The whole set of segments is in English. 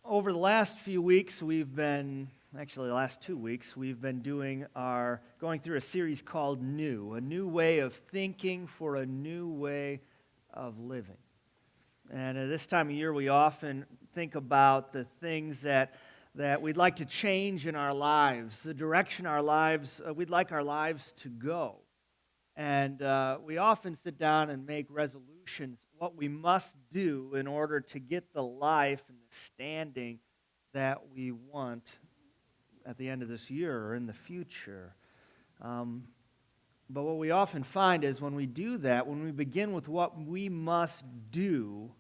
Over the last few weeks, the last 2 weeks, we've been going through a series called New, a new way of thinking for a new way of living. And at this time of year, we often think about the things that we'd like to change in our lives, the direction we'd like our lives to go. And we often sit down and make resolutions, what we must do in order to get the life and the standing that we want at the end of this year or in the future. But what we often find is when we do that, when we begin with what we must do,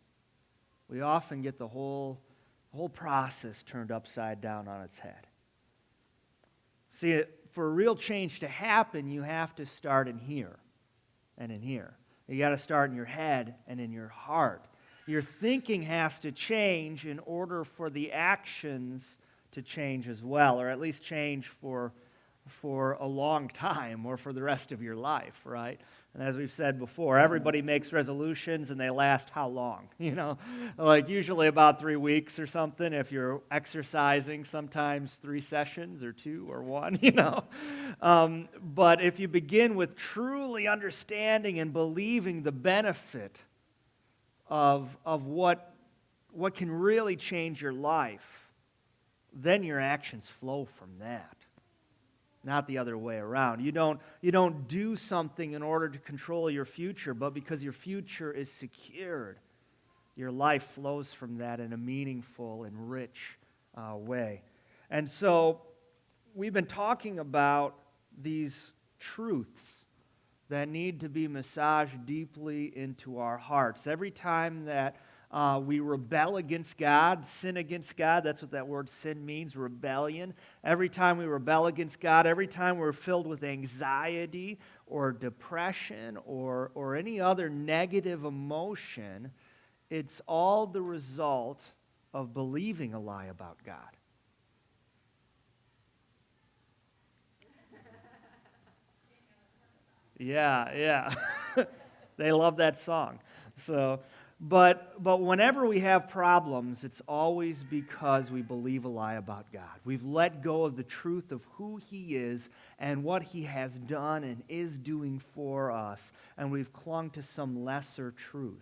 we often get the whole process turned upside down on its head. See, for a real change to happen, you have to start in here and in here. You got to start in your head and in your heart. Your thinking has to change in order for the actions to change as well, or at least change for a long time or for the rest of your life, right? And as we've said before, everybody makes resolutions and they last how long? Like usually about 3 weeks or something. If you're exercising, sometimes 3 sessions or 2 or 1, But if you begin with truly understanding and believing the benefit of what can really change your life, then your actions flow from that. Not the other way around. You don't do something in order to control your future, but because your future is secured, your life flows from that in a meaningful and rich way. And so we've been talking about these truths that need to be massaged deeply into our hearts. Every time that we rebel against God, sin against God. That's what that word sin means, rebellion. Every time we rebel against God, every time we're filled with anxiety or depression or any other negative emotion, it's all the result of believing a lie about God. Yeah. They love that song. But whenever we have problems, it's always because we believe a lie about God. We've let go of the truth of who He is and what He has done and is doing for us, and we've clung to some lesser truth.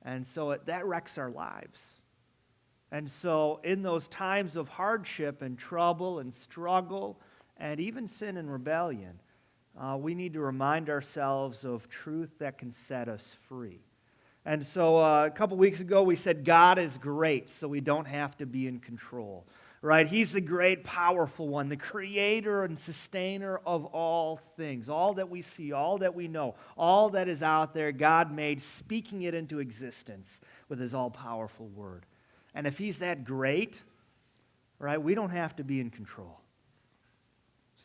And so that wrecks our lives. And so in those times of hardship and trouble and struggle and even sin and rebellion, we need to remind ourselves of truth that can set us free. And so a couple weeks ago we said God is great, so we don't have to be in control, right? He's the great, powerful one, the creator and sustainer of all things. All that we see, all that we know, all that is out there, God made, speaking it into existence with His all-powerful word. And if He's that great, right, we don't have to be in control.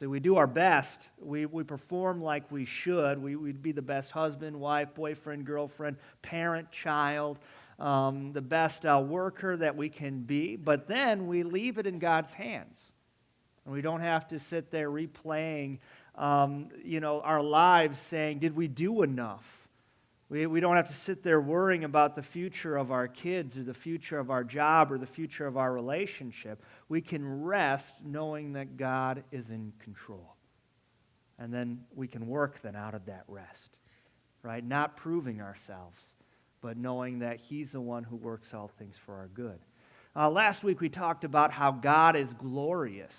So we do our best. We perform like we should. We'd be the best husband, wife, boyfriend, girlfriend, parent, child, the best worker that we can be. But then we leave it in God's hands. And we don't have to sit there replaying, our lives saying, did we do enough? We don't have to sit there worrying about the future of our kids or the future of our job or the future of our relationship. We can rest knowing that God is in control. And then we can work then out of that rest, right? Not proving ourselves, but knowing that He's the one who works all things for our good. Last week we talked about how God is glorious,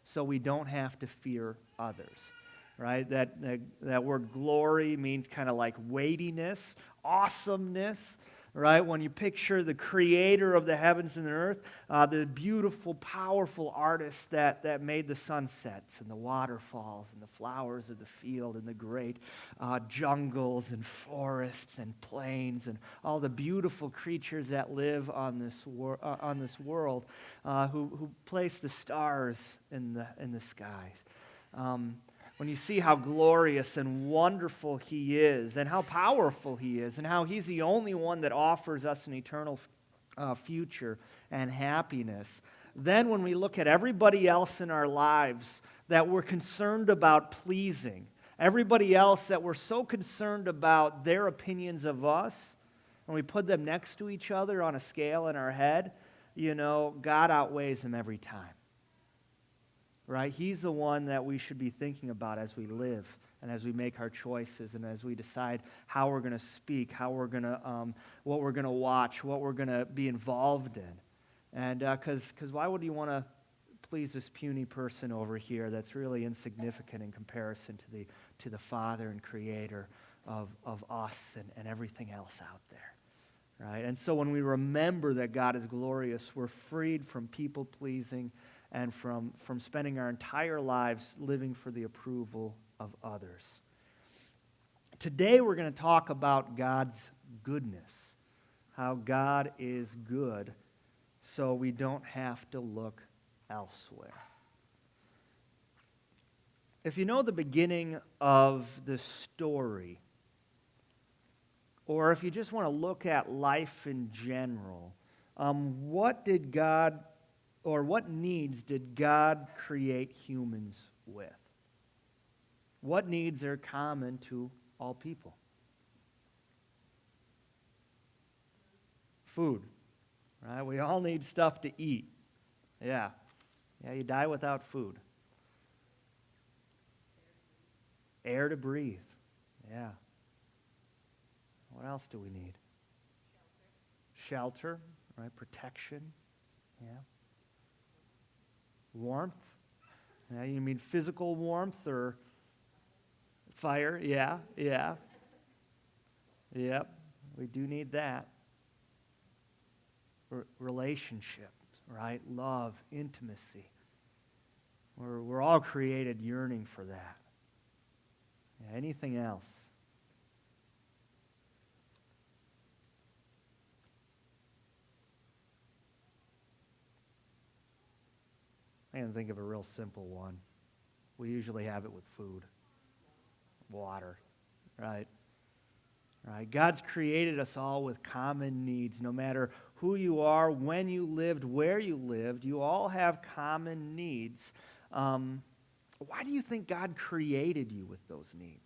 so we don't have to fear others. Right? That word glory means kind of like weightiness, awesomeness, right? When you picture the creator of the heavens and the earth, the beautiful, powerful artist that made the sunsets and the waterfalls and the flowers of the field and the great jungles and forests and plains and all the beautiful creatures that live on this world, who place the stars in the skies. When you see how glorious and wonderful He is and how powerful He is and how He's the only one that offers us an eternal future and happiness, then when we look at everybody else in our lives that we're concerned about pleasing, everybody else that we're so concerned about their opinions of us, and we put them next to each other on a scale in our head, God outweighs him every time. Right? He's the one that we should be thinking about as we live and as we make our choices and as we decide how we're going to speak, how we're going to, what we're going to watch, what we're going to be involved in. And because why would you want to please this puny person over here that's really insignificant in comparison to the Father and Creator of us and everything else out there? Right? And so when we remember that God is glorious, we're freed from people-pleasing and from spending our entire lives living for the approval of others. Today we're going to talk about God's goodness, how God is good, so we don't have to look elsewhere. If you know the beginning of the story, or if you just want to look at life in general, what needs did God create humans with? What needs are common to all people? Food, right? We all need stuff to eat. Yeah, you die without food. Air to breathe. Yeah. What else do we need? Shelter, right? Protection. Yeah. Warmth. Yeah, you mean physical warmth or fire? Yeah. Yep. We do need that. Relationships, right? Love, intimacy. We're all created yearning for that. Yeah, anything else? I can think of a real simple one. We usually have it with food, water, right? Right? God's created us all with common needs. No matter who you are, when you lived, where you lived, you all have common needs. Why do you think God created you with those needs?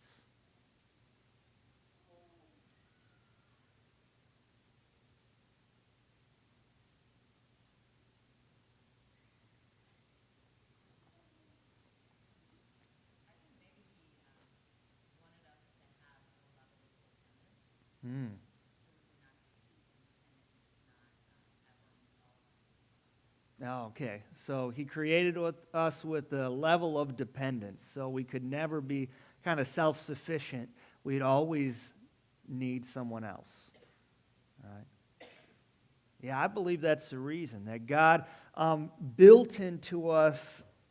Hmm. Okay, so he created us with a level of dependence, so we could never be kind of self-sufficient. We'd always need someone else. Right? Yeah, I believe that's the reason, that God built into us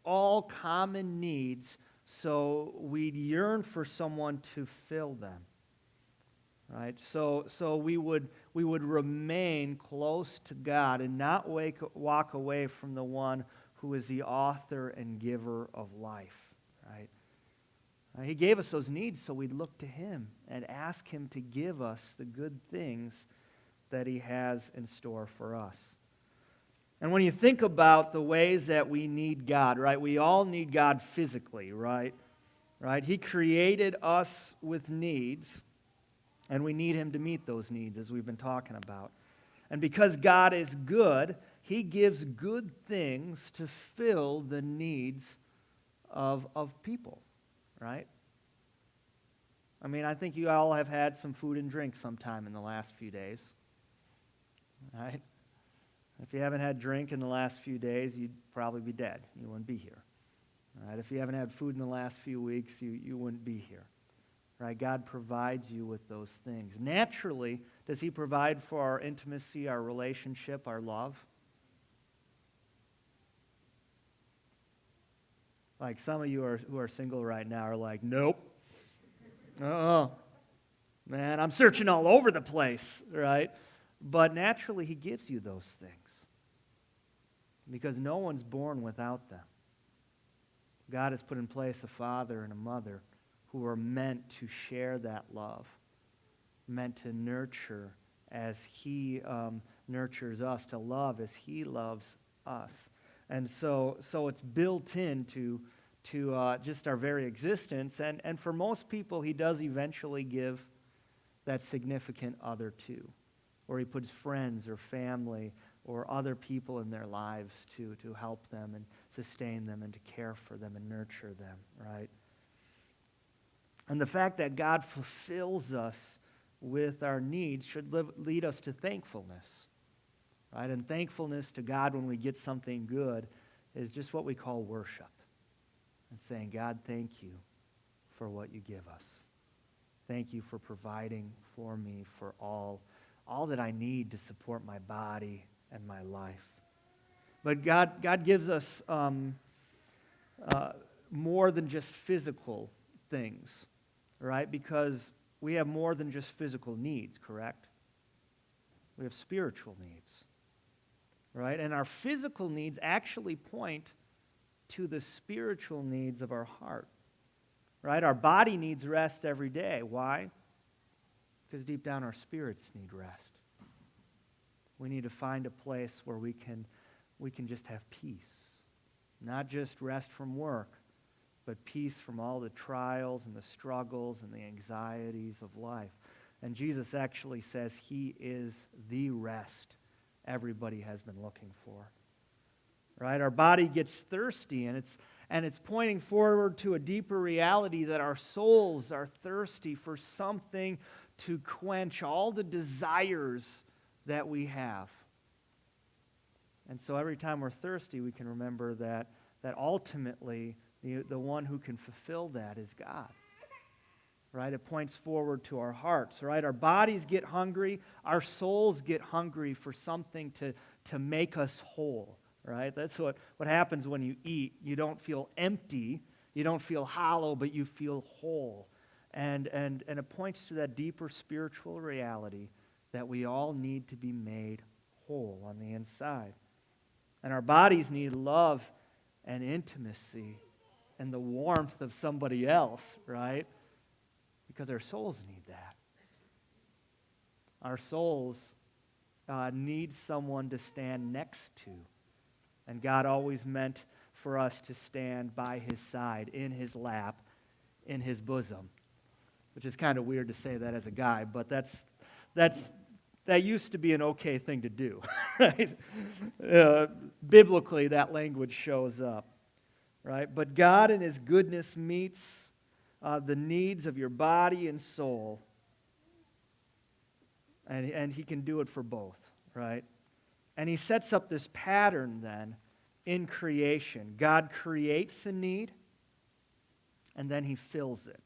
all common needs so we'd yearn for someone to fill them. Right? So we would remain close to God and not walk away from the one who is the author and giver of life. Right? He gave us those needs so we'd look to Him and ask Him to give us the good things that He has in store for us. And when you think about the ways that we need God, right? We all need God physically, right? Right? He created us with needs. And we need Him to meet those needs, as we've been talking about. And because God is good, He gives good things to fill the needs of people, right? I mean, I think you all have had some food and drink sometime in the last few days, right? If you haven't had drink in the last few days, you'd probably be dead. You wouldn't be here. Right? If you haven't had food in the last few weeks, you wouldn't be here. Right? God provides you with those things. Naturally, does He provide for our intimacy, our relationship, our love? Like some of you who are single right now are like, nope. Oh, man, I'm searching all over the place, right? But naturally, He gives you those things because no one's born without them. God has put in place a father and a mother who are meant to share that love, meant to nurture as He nurtures us, to love as He loves us. And so it's built into just our very existence. And for most people, He does eventually give that significant other too, or He puts friends or family or other people in their lives to help them and sustain them and to care for them and nurture them, right? And the fact that God fulfills us with our needs should lead us to thankfulness, right? And thankfulness to God when we get something good is just what we call worship. And saying, God, thank you for what you give us. Thank you for providing for me for all that I need to support my body and my life. But God gives us more than just physical things, right? Because we have more than just physical needs, correct? We have spiritual needs, right? And our physical needs actually point to the spiritual needs of our heart, right? Our body needs rest every day. Why? Because deep down our spirits need rest. We need to find a place where we can just have peace. Not just rest from work, but peace from all the trials and the struggles and the anxieties of life. And Jesus actually says he is the rest everybody has been looking for. Right? Our body gets thirsty, and it's pointing forward to a deeper reality that our souls are thirsty for something to quench all the desires that we have. And so every time we're thirsty, we can remember that ultimately the one who can fulfill that is God. Right? It points forward to our hearts. Right? Our bodies get hungry. Our souls get hungry for something to make us whole. Right? That's what happens when you eat. You don't feel empty. You don't feel hollow, but you feel whole. And it points to that deeper spiritual reality that we all need to be made whole on the inside. And our bodies need love and intimacy and the warmth of somebody else, right? Because our souls need that. Our souls need someone to stand next to. And God always meant for us to stand by his side, in his lap, in his bosom. Which is kind of weird to say that as a guy, but that used to be an okay thing to do, right? Biblically, that language shows up, right? But God in his goodness meets the needs of your body and soul, and he can do it for both, right? And he sets up this pattern then in creation. God creates a need, and then he fills it,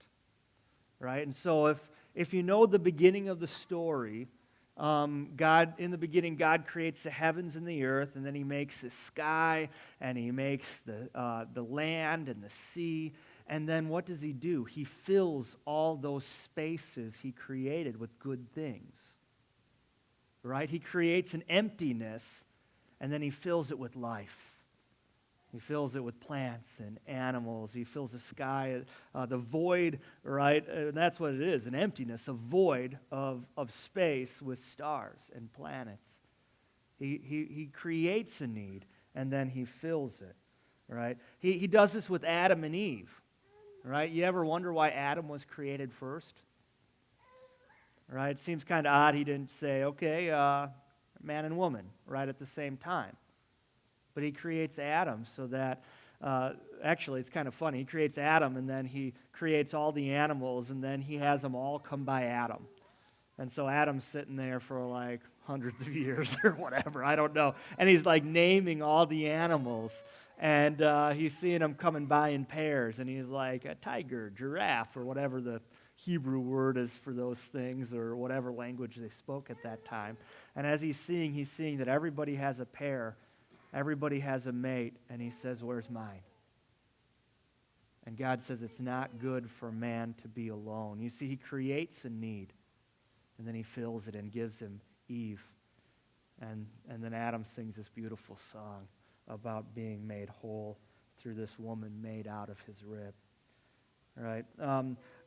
right? And so if you know the beginning of the story, God, in the beginning, God creates the heavens and the earth, and then he makes the sky, and he makes the land and the sea. And then what does he do? He fills all those spaces he created with good things. Right? He creates an emptiness, and then he fills it with life. He fills it with plants and animals. He fills the sky, the void, right? And that's what it is, an emptiness, a void of space with stars and planets. He creates a need, and then he fills it, right? He does this with Adam and Eve, right? You ever wonder why Adam was created first? Right? It seems kind of odd he didn't say, okay, man and woman, right at the same time. But he creates Adam so that, actually it's kind of funny, he creates Adam and then he creates all the animals and then he has them all come by Adam. And so Adam's sitting there for like hundreds of years or whatever, I don't know. And he's like naming all the animals. And he's seeing them coming by in pairs. And he's like a tiger, giraffe, or whatever the Hebrew word is for those things, or whatever language they spoke at that time. And as he's seeing that everybody has a pair, everybody has a mate, and he says, where's mine? And God says it's not good for man to be alone. You see, he creates a need, and then he fills it and gives him Eve. And then Adam sings this beautiful song about being made whole through this woman made out of his rib. Right?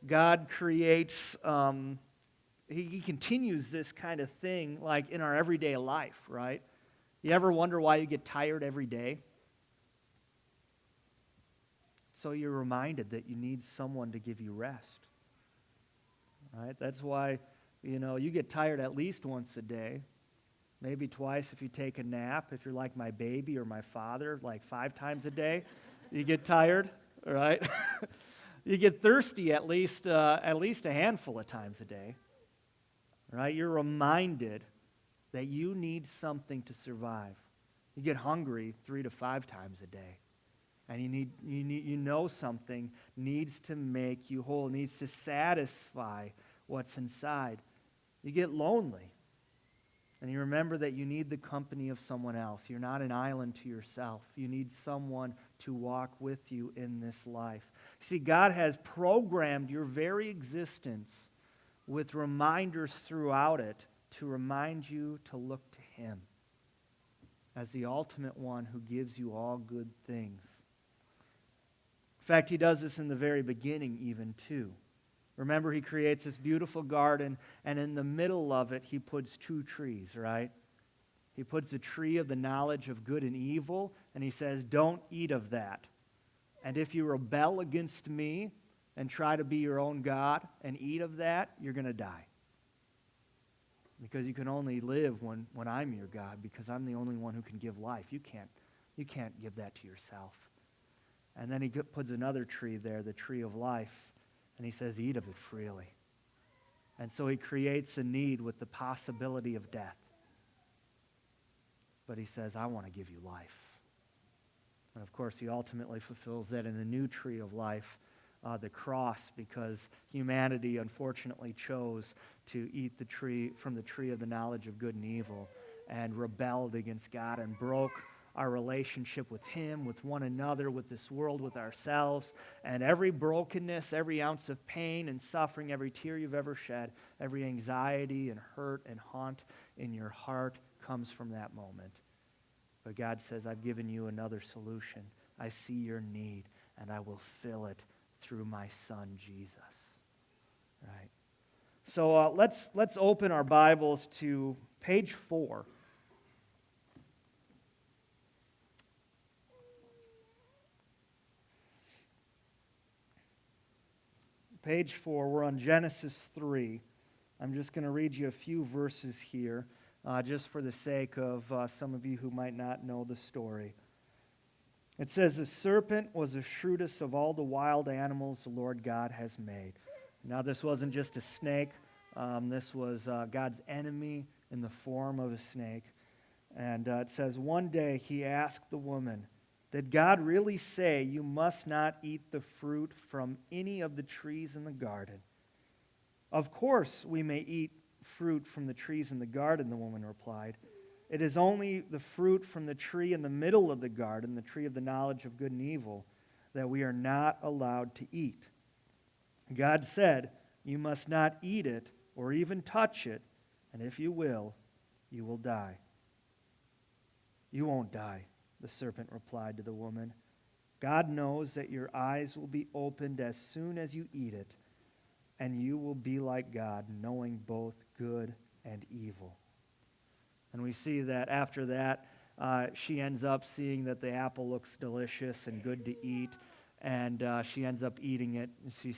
God creates, he continues this kind of thing like in our everyday life, right? You ever wonder why you get tired every day? So you're reminded that you need someone to give you rest. Right? That's why, you get tired at least once a day. maybe twice if you take a nap. If you're like my baby or my father, like 5 times a day, you get tired, all right? You get thirsty at least a handful of times a day, right? You're reminded that you need something to survive. You get hungry 3 to 5 times a day. And you know something needs to make you whole, needs to satisfy what's inside. You get lonely. And you remember that you need the company of someone else. You're not an island to yourself. You need someone to walk with you in this life. See, God has programmed your very existence with reminders throughout it to remind you to look to Him as the ultimate one who gives you all good things. In fact, He does this in the very beginning even too. Remember, He creates this beautiful garden, and in the middle of it, He puts 2 trees, right? He puts a tree of the knowledge of good and evil, and He says, don't eat of that. And if you rebel against me and try to be your own God and eat of that, you're going to die. Because you can only live when I'm your God, because I'm the only one who can give life. You can't give that to yourself. And then He puts another tree there, the tree of life, and He says, eat of it freely. And so He creates a need with the possibility of death. But He says, I want to give you life. And of course, He ultimately fulfills that in the new tree of life, the cross, because humanity unfortunately chose to eat from the tree of the knowledge of good and evil and rebelled against God and broke our relationship with Him, with one another, with this world, with ourselves. And every brokenness, every ounce of pain and suffering, every tear you've ever shed, every anxiety and hurt and haunt in your heart comes from that moment. But God says, I've given you another solution. I see your need, and I will fill it through my Son, Jesus. Right? So let's open our Bibles to page 4. Page 4, we're on Genesis 3. I'm just going to read you a few verses here, just for the sake of some of you who might not know the story. It says, the serpent was the shrewdest of all the wild animals the Lord God has made. Now, this wasn't just a snake. This was God's enemy in the form of a snake. And it says, one day He asked the woman, did God really say you must not eat the fruit from any of the trees in the garden? Of course we may eat fruit from the trees in the garden, the woman replied. It is only the fruit from the tree in the middle of the garden, the tree of the knowledge of good and evil, that we are not allowed to eat. God said, you must not eat it or even touch it, and if you will, you will die. You won't die, the serpent replied to the woman. God knows that your eyes will be opened as soon as you eat it, and you will be like God, knowing both good and evil. And we see that after that, she ends up seeing that the apple looks delicious and good to eat, and she ends up eating it. She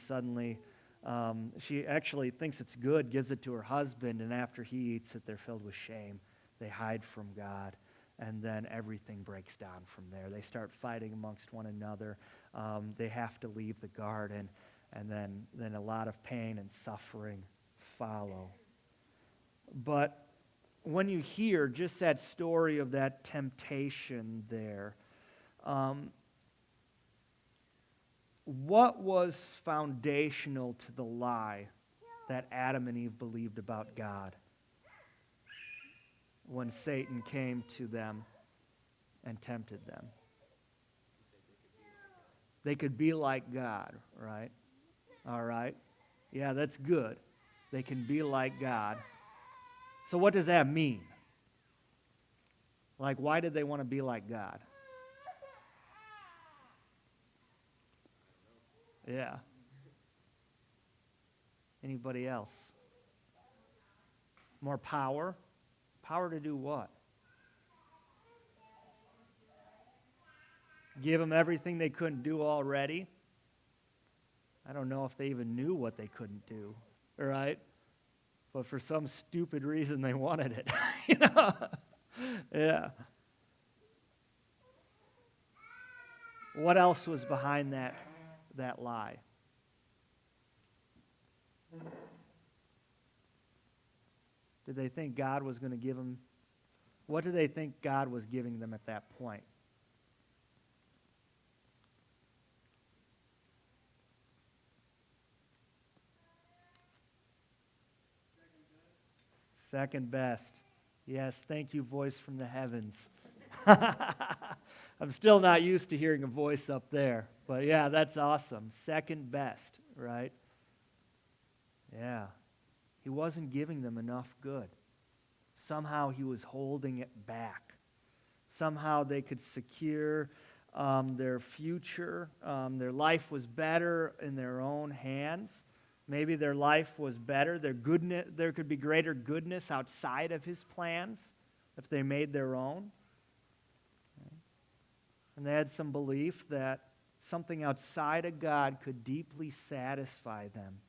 actually thinks it's good, gives it to her husband, and after he eats it, they're filled with shame. They hide from God, and then everything breaks down from there. They start fighting amongst one another. They have to leave the garden, and then a lot of pain and suffering follow. But when you hear just that story of that temptation there, what was foundational to the lie that Adam and Eve believed about God when Satan came to them and tempted them? They could be like God, right? All right. Yeah, that's good. They can be like God. So what does that mean? Like, why did they want to be like God? Yeah. Anybody else? More power? Power to do what? Give them everything they couldn't do already? I don't know if they even knew what they couldn't do, all right? But for some stupid reason, they wanted it, You know? Yeah. What else was behind that lie? Did they think God was going to give them? What did they think God was giving them at that point? Second best. Yes, thank you, voice from the heavens. I'm still not used to hearing a voice up there, but yeah, that's awesome. Second best, right? Yeah. He wasn't giving them enough good. Somehow he was holding it back. Somehow they could secure their future. Their life was better in their own hands. Maybe their life was better. There could be greater goodness outside of his plans if they made their own. And they had some belief that something outside of God could deeply satisfy them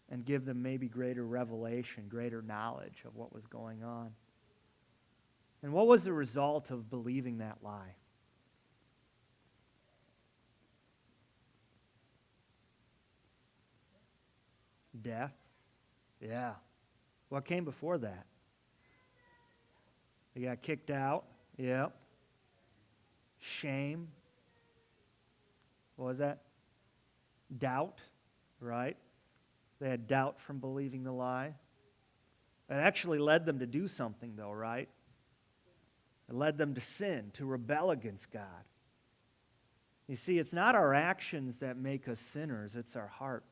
and give them maybe greater revelation, greater knowledge of what was going on. And what was the result of believing that lie? Death? Yeah. What came before that? They got kicked out. Yep. Shame. What was that? Doubt, right? They had doubt from believing the lie. It actually led them to do something, though, right? It led them to sin, to rebel against God. You see, it's not our actions that make us sinners, it's our heart.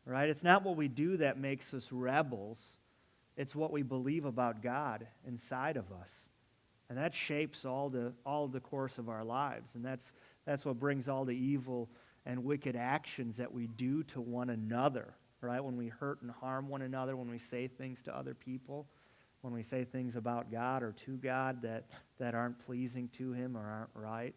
Right? It's not what we do that makes us rebels. It's what we believe about God inside of us. And that shapes all the course of our lives. And that's what brings all the evil and wicked actions that we do to one another, right? When we hurt and harm one another, when we say things to other people, when we say things about God or to God that aren't pleasing to him or aren't right.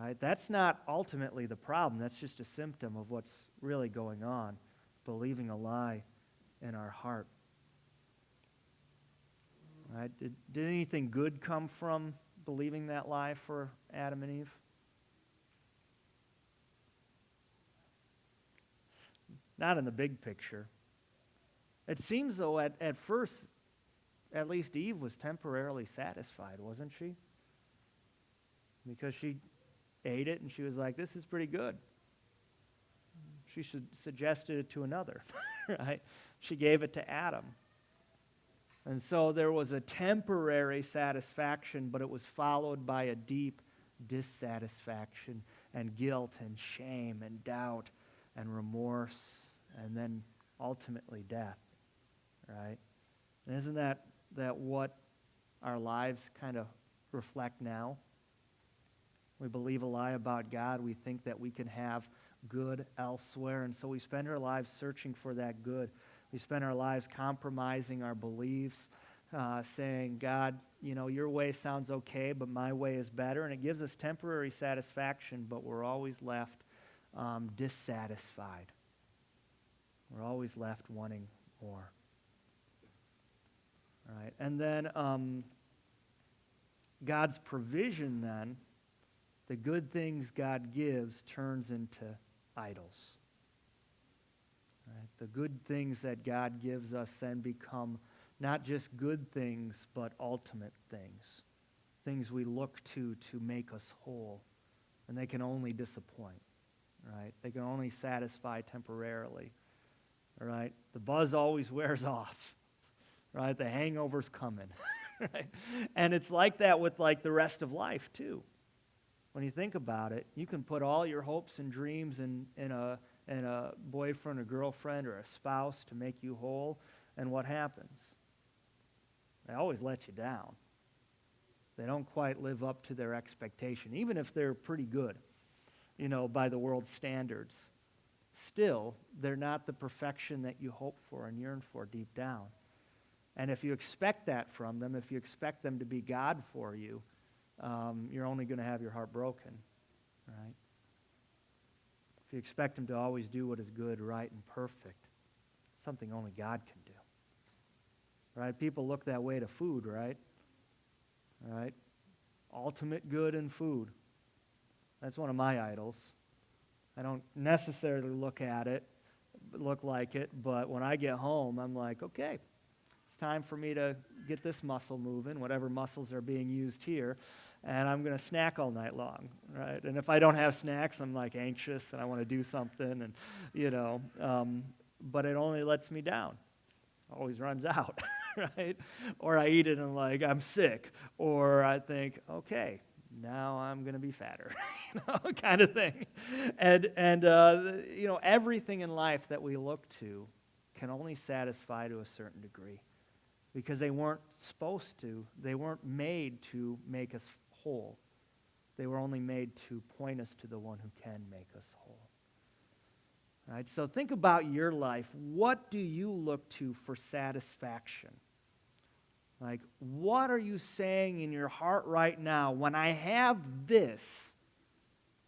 Right? That's not ultimately the problem. That's just a symptom of what's really going on, believing a lie in our heart. Right? Did anything good come from believing that lie for Adam and Eve? Not in the big picture. It seems, though, at first, at least Eve was temporarily satisfied, wasn't she? Because she ate it and she was like, this is pretty good. She suggested it to another, right? She gave it to Adam. And so there was a temporary satisfaction, but it was followed by a deep dissatisfaction and guilt and shame and doubt and remorse and then ultimately death, right? And isn't that what our lives kind of reflect now? We believe a lie about God. We think that we can have good elsewhere, and so we spend our lives searching for that good. We spend our lives compromising our beliefs, saying, God, your way sounds okay, but my way is better. And it gives us temporary satisfaction, but we're always left dissatisfied. We're always left wanting more. All right? And then God's provision then, the good things God gives turns into idols. Right? The good things that God gives us then become not just good things, but ultimate things. Things we look to make us whole. And they can only disappoint. Right? They can only satisfy temporarily. Right? The buzz always wears off. Right? The hangover's coming. Right? And it's like that with the rest of life too. When you think about it, you can put all your hopes and dreams in a boyfriend or girlfriend or a spouse to make you whole, and what happens? They always let you down. They don't quite live up to their expectation, even if they're pretty good, by the world's standards. Still, they're not the perfection that you hope for and yearn for deep down. And if you expect that from them, if you expect them to be God for you, you're only going to have your heart broken, right? If you expect him to always do what is good, right, and perfect, something only God can do. right? People look that way to food, right? Right? Ultimate good in food. That's one of my idols. I don't necessarily look like it, but when I get home, I'm like, okay, it's time for me to get this muscle moving, whatever muscles are being used here, and I'm going to snack all night long, right? And if I don't have snacks, I'm like anxious and I want to do something, and but it only lets me down. Always runs out, right? Or I eat it and I'm like, I'm sick, or I think, okay, now I'm going to be fatter, kind of thing. And everything in life that we look to can only satisfy to a certain degree because they weren't supposed to. They weren't made to make us whole. They were only made to point us to the one who can make us whole. All right? So think about your life. What do you look to for satisfaction? Like, what are you saying in your heart right now? When I have this,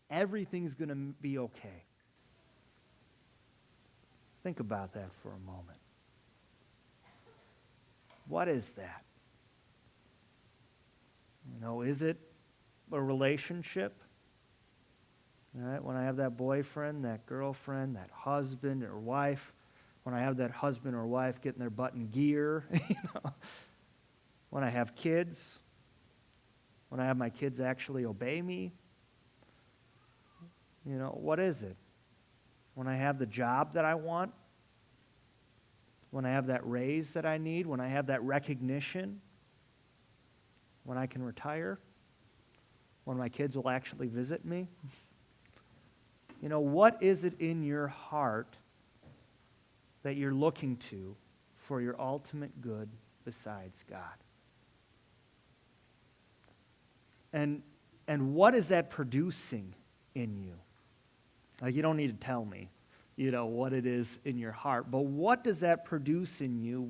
everything's going to be okay. Think about that for a moment. What is that? Is it a relationship? All right, when I have that boyfriend, that girlfriend, that husband or wife, when I have that husband or wife getting their butt in gear, when I have kids, when I have my kids actually obey me, what is it? When I have the job that I want, when I have that raise that I need, when I have that recognition, when I can retire, when my kids will actually visit me. What is it in your heart that you're looking to for your ultimate good besides God? And what is that producing in you? Like, you don't need to tell me, what it is in your heart. But what does that produce in you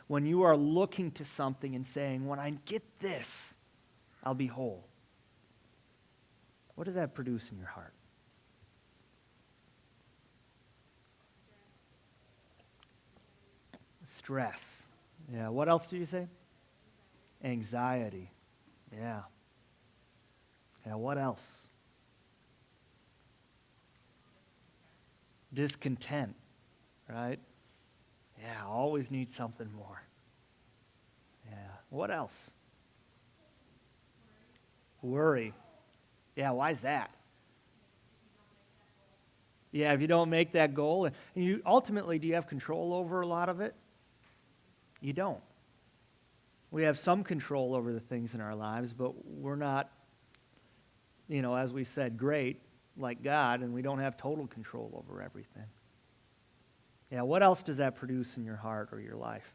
when you are looking to something and saying, when I get this, I'll be whole? What does that produce in your heart? Stress. Yeah. What else did you say? Anxiety. Yeah. Yeah. What else? Discontent. Right? Yeah. Always need something more. Yeah. What else? Worry. Yeah. Why is that? Yeah. If you don't make that goal, and you ultimately, do you have control over a lot of it? You don't. We have some control over the things in our lives, but we're not, as we said, great like God, and we don't have total control over everything. Yeah, what else does that produce in your heart or your life?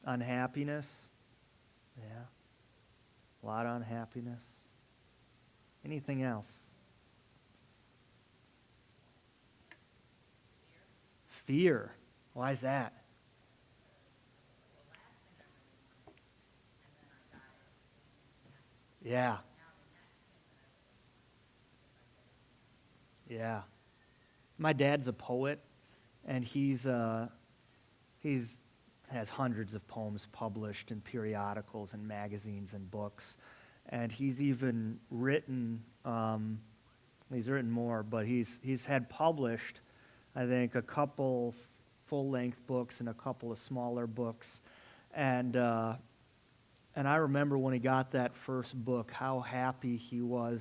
Unhappiness. Yeah. A lot of unhappiness. Anything else? Fear. Why is that? Yeah. Yeah. My dad's a poet, and he's has hundreds of poems published in periodicals and magazines and books, and he's even written he's written more, but he's had published, I think, a couple full-length books and a couple of smaller books, and I remember when he got that first book, how happy he was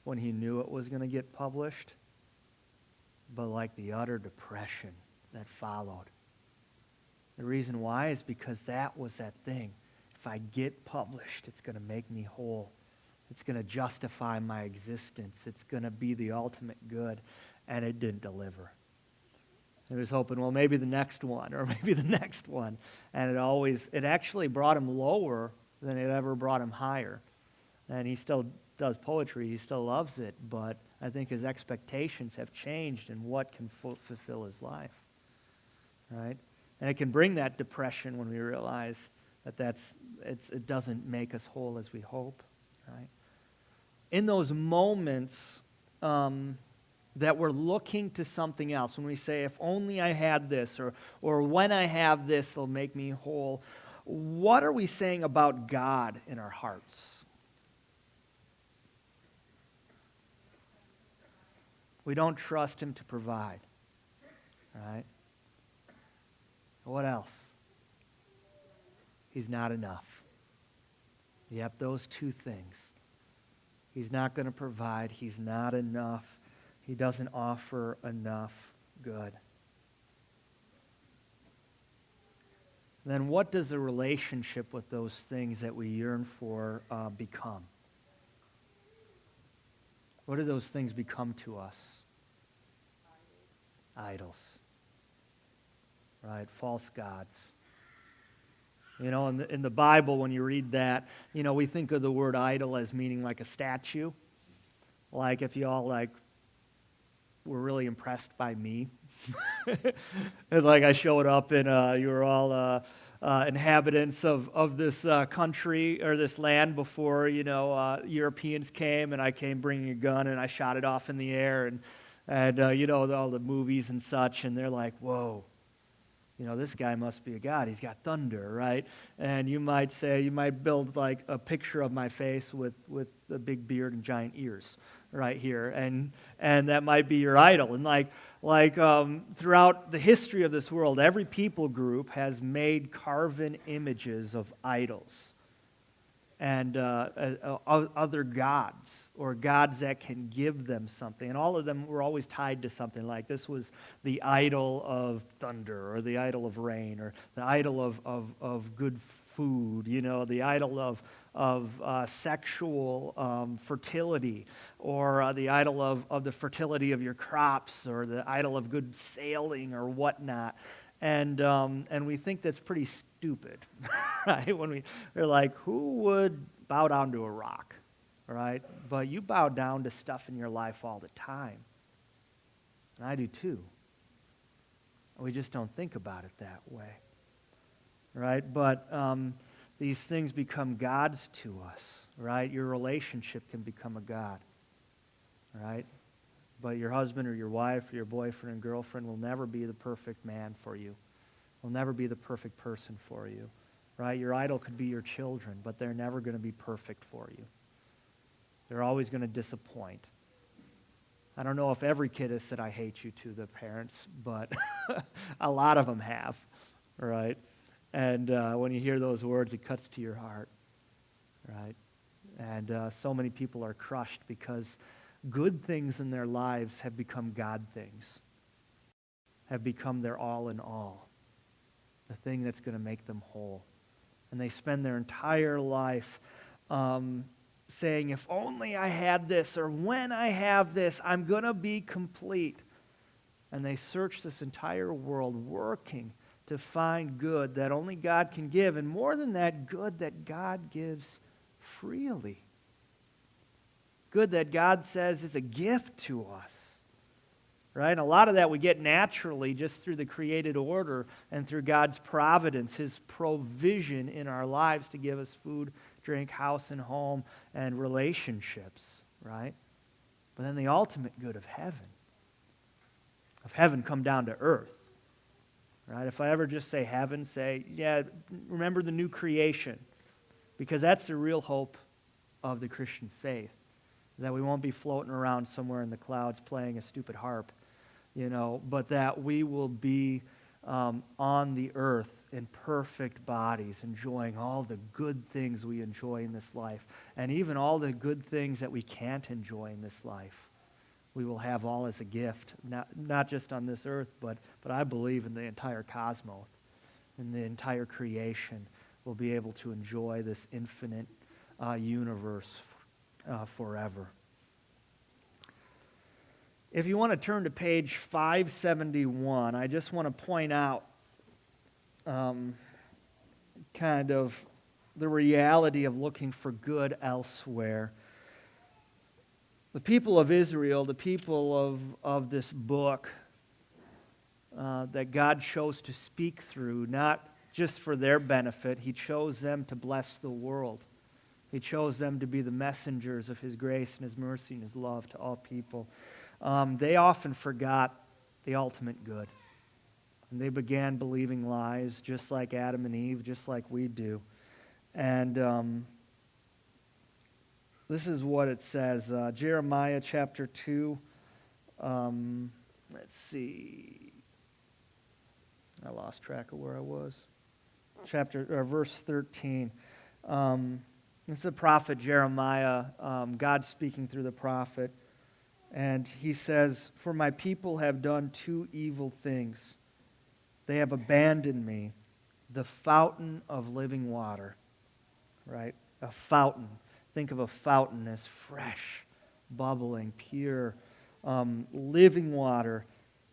when he knew it was going to get published, but like the utter depression that followed. The reason why is because that was that thing. If I get published, it's going to make me whole. It's going to justify my existence. It's going to be the ultimate good. And it didn't deliver. He was hoping, well, maybe the next one, or maybe the next one. And it actually brought him lower than it ever brought him higher. And he still does poetry. He still loves it. But I think his expectations have changed in what can fulfill his life. Right? And it can bring that depression when we realize that it doesn't make us whole as we hope. Right? In those moments, that we're looking to something else, when we say, if only I had this, or when I have this, it'll make me whole, what are we saying about God in our hearts? We don't trust him to provide, right? What else? He's not enough. Yep, those two things. He's not going to provide. He's not enough. He doesn't offer enough good. Then what does a relationship with those things that we yearn for become? What do those things become to us? Idols. Right? False gods. You know, in the Bible, when you read that, you know, we think of the word idol as meaning like a statue. Like if you all were really impressed by me. And like I showed up and you were all inhabitants of this country or this land before, you know, Europeans came, and I came bringing a gun and I shot it off in the air, and you know, all the movies and such, and they're like, whoa. You know, this guy must be a god. He's got thunder, right? And you might say, you might build like a picture of my face with a big beard and giant ears right here. And that might be your idol. And like throughout the history of this world, every people group has made carven images of idols and other gods, or gods that can give them something. And all of them were always tied to something. Like this was the idol of thunder, or the idol of rain, or the idol of good food, you know, the idol of sexual fertility, or the idol of the fertility of your crops, or the idol of good sailing or whatnot. And we think that's pretty stupid, right? When we're like, who would bow down to a rock, right? But you bow down to stuff in your life all the time. And I do too. We just don't think about it that way, right? But these things become gods to us, right? Your relationship can become a god, right? But your husband or your wife or your boyfriend and girlfriend will never be the perfect man for you. Will never be the perfect person for you, right? Your idol could be your children, but they're never going to be perfect for you. They're always going to disappoint. I don't know if every kid has said, I hate you to the parents, but a lot of them have, right? And when you hear those words, it cuts to your heart, right? And so many people are crushed because good things in their lives have become God things, have become their all in all, the thing that's going to make them whole. And they spend their entire life saying, if only I had this, or when I have this, I'm going to be complete. And they search this entire world working to find good that only God can give, and more than that, good that God gives freely. Good that God says is a gift to us, right? And a lot of that we get naturally just through the created order and through God's providence, His provision in our lives to give us food, drink, house and home, and relationships, right? But then the ultimate good of heaven come down to earth, right? If I ever just say heaven, say, yeah, remember the new creation, because that's the real hope of the Christian faith, that we won't be floating around somewhere in the clouds playing a stupid harp, you know, but that we will be on the earth in perfect bodies, enjoying all the good things we enjoy in this life, and even all the good things that we can't enjoy in this life. We will have all as a gift, not just on this earth, but I believe in the entire cosmos, in the entire creation. We'll be able to enjoy this infinite universe forever. If you want to turn to page 571, I just want to point out kind of the reality of looking for good elsewhere. The people of Israel, the people of this book that God chose to speak through, not just for their benefit, He chose them to bless the world. He chose them to be the messengers of His grace and His mercy and His love to all people. they often forgot the ultimate good. And they began believing lies just like Adam and Eve, just like we do. And this is what it says. Jeremiah chapter 2. Let's see. I lost track of where I was. Verse 13. It's the prophet Jeremiah, God speaking through the prophet. And he says, "For my people have done two evil things. They have abandoned me, the fountain of living water." Right? A fountain. Think of a fountain as fresh, bubbling, pure, living water.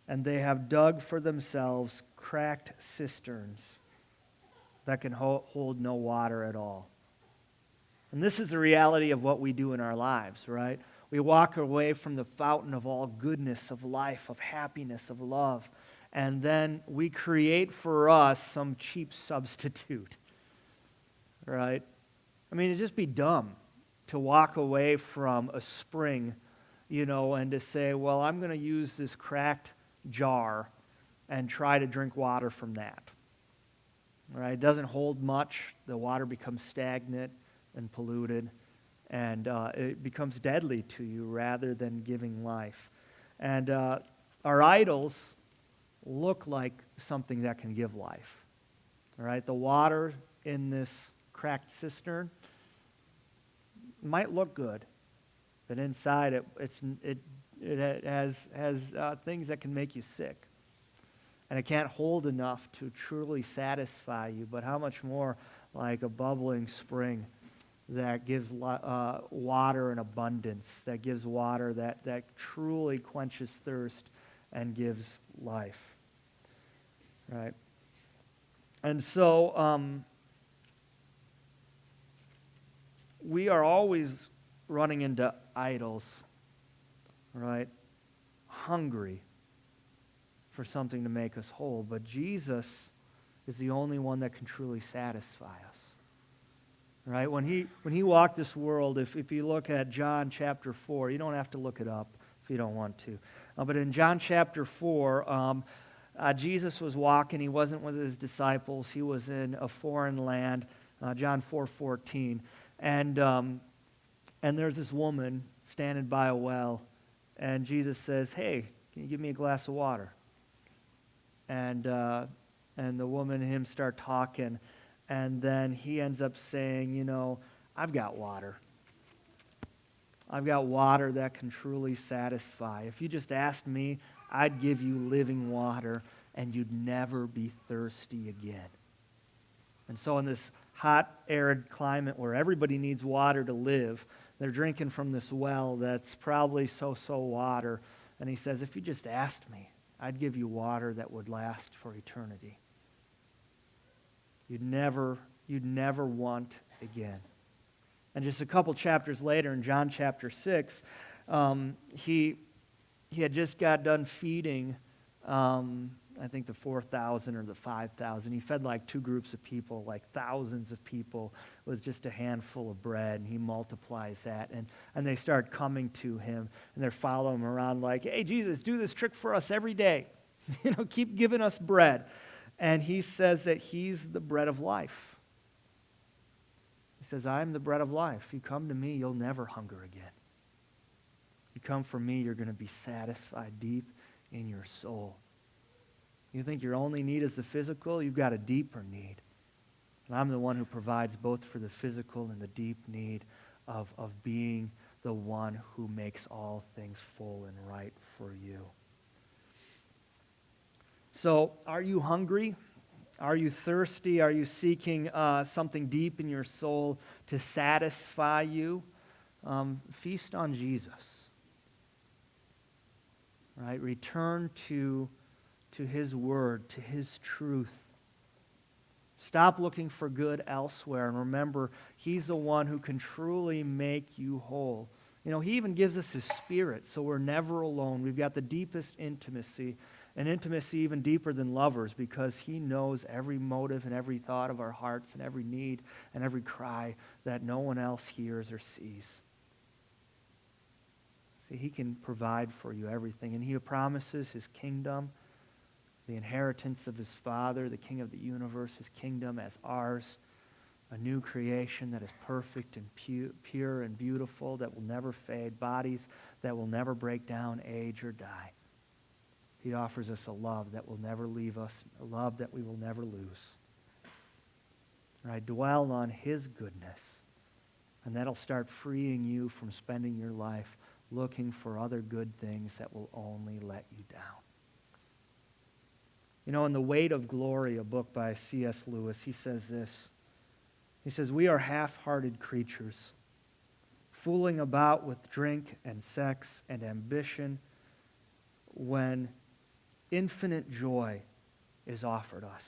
And they have dug for themselves cracked cisterns that can hold no water at all. And this is the reality of what we do in our lives, right? We walk away from the fountain of all goodness, of life, of happiness, of love, and then we create for us some cheap substitute, right? I mean, it'd just be dumb to walk away from a spring, and to say, well, I'm going to use this cracked jar and try to drink water from that. Right? It doesn't hold much. The water becomes stagnant and polluted, and it becomes deadly to you rather than giving life. And our idols look like something that can give life. All right? The water in this cracked cistern might look good, but inside it has things that can make you sick. And it can't hold enough to truly satisfy you, but how much more like a bubbling spring that gives water in abundance, that gives water that truly quenches thirst and gives life. Right? And so we are always running into idols, right? Hungry for something to make us whole. But Jesus is the only one that can truly satisfy us. Right? When he walked this world, if you look at John chapter 4, you don't have to look it up if you don't want to. But in John chapter 4, Jesus was walking. He wasn't with his disciples. He was in a foreign land, John 4:14. And there's this woman standing by a well, and Jesus says, "Hey, can you give me a glass of water?" And the woman and him start talking, and then he ends up saying, "I've got water. I've got water that can truly satisfy. If you just asked me, I'd give you living water, and you'd never be thirsty again." And so in this hot, arid climate where everybody needs water to live, they're drinking from this well that's probably so-so water. And he says, if you just asked me, I'd give you water that would last for eternity. You'd never want again. And just a couple chapters later, in John chapter 6, he had just got done feeding, I think the 4,000 or the 5,000. He fed like two groups of people, like thousands of people, with just a handful of bread, and he multiplies that. And they start coming to him, and they're following him around like, "Hey, Jesus, do this trick for us every day. Keep giving us bread." And he says that he's the bread of life. He says, "I'm the bread of life. You come to me, you'll never hunger again. You come from me, you're going to be satisfied deep in your soul. You think your only need is the physical? You've got a deeper need. And I'm the one who provides both for the physical and the deep need of being the one who makes all things full and right for you." So, are you hungry? Are you thirsty? Are you seeking something deep in your soul to satisfy you? Feast on Jesus. Right? Return to His Word, to His truth. Stop looking for good elsewhere, and remember, He's the one who can truly make you whole. He even gives us His Spirit, so we're never alone. We've got the deepest intimacy, an intimacy even deeper than lovers, because He knows every motive and every thought of our hearts and every need and every cry that no one else hears or sees. See, he can provide for you everything. And he promises his kingdom, the inheritance of his Father, the King of the universe, his kingdom as ours, a new creation that is perfect and pure and beautiful, that will never fade, bodies that will never break down, age, or die. He offers us a love that will never leave us, a love that we will never lose. Right? Dwell on his goodness, and that'll start freeing you from spending your life looking for other good things that will only let you down. You know, in The Weight of Glory, a book by C.S. Lewis, he says this. He says, "We are half-hearted creatures, fooling about with drink and sex and ambition when infinite joy is offered us.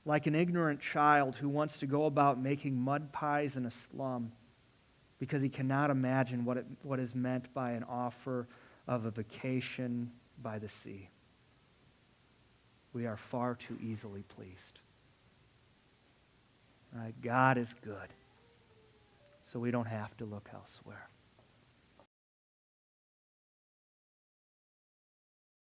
Like an ignorant child who wants to go about making mud pies in a slum because he cannot imagine what is meant by an offer of a vacation by the sea. We are far too easily pleased." Right? God is good, so we don't have to look elsewhere.